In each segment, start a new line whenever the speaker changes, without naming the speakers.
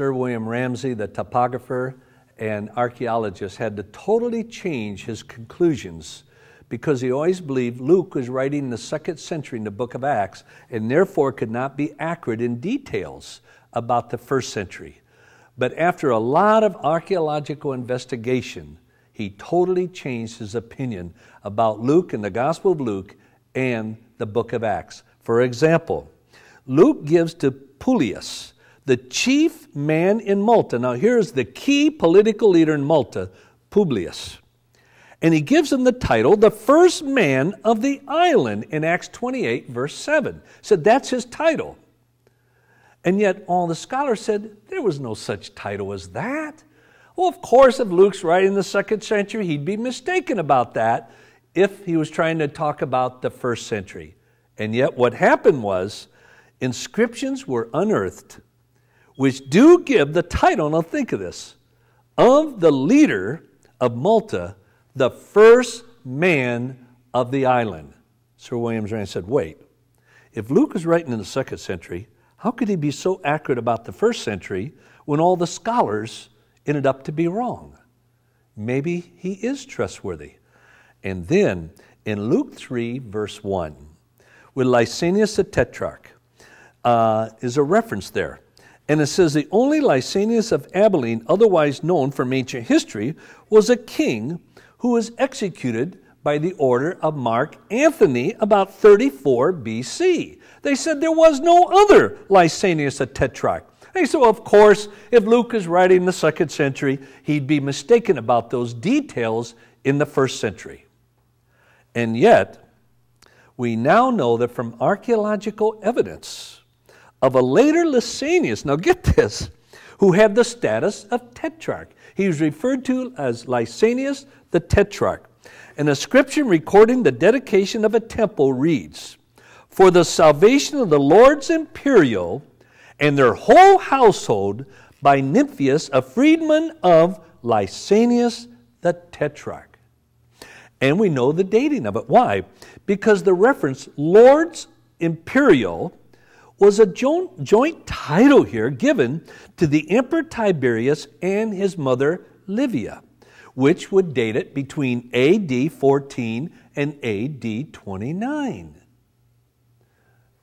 Sir William Ramsay, the topographer and archaeologist, had to totally change his conclusions because he always believed Luke was writing in the 2nd century in the book of Acts and therefore could not be accurate in details about the 1st century. But after a lot of archaeological investigation, he totally changed his opinion about Luke and the Gospel of Luke and the book of Acts. For example, Luke gives to Publius, the chief man in Malta. Now here's the key political leader in Malta, Publius. And he gives him the title, the first man of the island, in Acts 28, verse 7. So that's his title. And yet all the scholars said there was no such title as that. Well, of course, if Luke's writing in the 2nd century, he'd be mistaken about that if he was trying to talk about the 1st century. And yet what happened was inscriptions were unearthed which do give the title, now think of this, of the leader of Malta, the first man of the island. Sir William Ramsay said, wait, if Luke was writing in the 2nd century, how could he be so accurate about the 1st century when all the scholars ended up to be wrong? Maybe he is trustworthy. And then in Luke 3, verse 1, with Lysanias the Tetrarch, is a reference there. And it says, the only Lysanias of Abilene, otherwise known from ancient history, was a king who was executed by the order of Mark Antony about 34 BC. They said there was no other Lysanias the Tetrarch. They said, well, of course, if Luke is writing in the 2nd century, he'd be mistaken about those details in the 1st century. And yet, we now know that from archaeological evidence of a later Lysanias, now get this, who had the status of Tetrarch. He was referred to as Lysanias the Tetrarch. An inscription recording the dedication of a temple reads, for the salvation of the Lords Imperial and their whole household by Nymphius, a freedman of Lysanias the Tetrarch. And we know the dating of it. Why? Because the reference Lords Imperial was a joint title here given to the Emperor Tiberius and his mother Livia, which would date it between AD 14 and AD 29.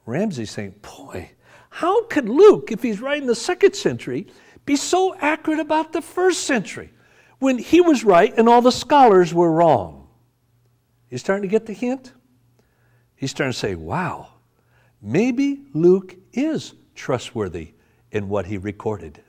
Ramsay's saying, boy, how could Luke, if he's writing the 2nd century, be so accurate about the 1st century when he was right and all the scholars were wrong? You starting to get the hint? He's starting to say, wow, maybe Luke is trustworthy in what he recorded.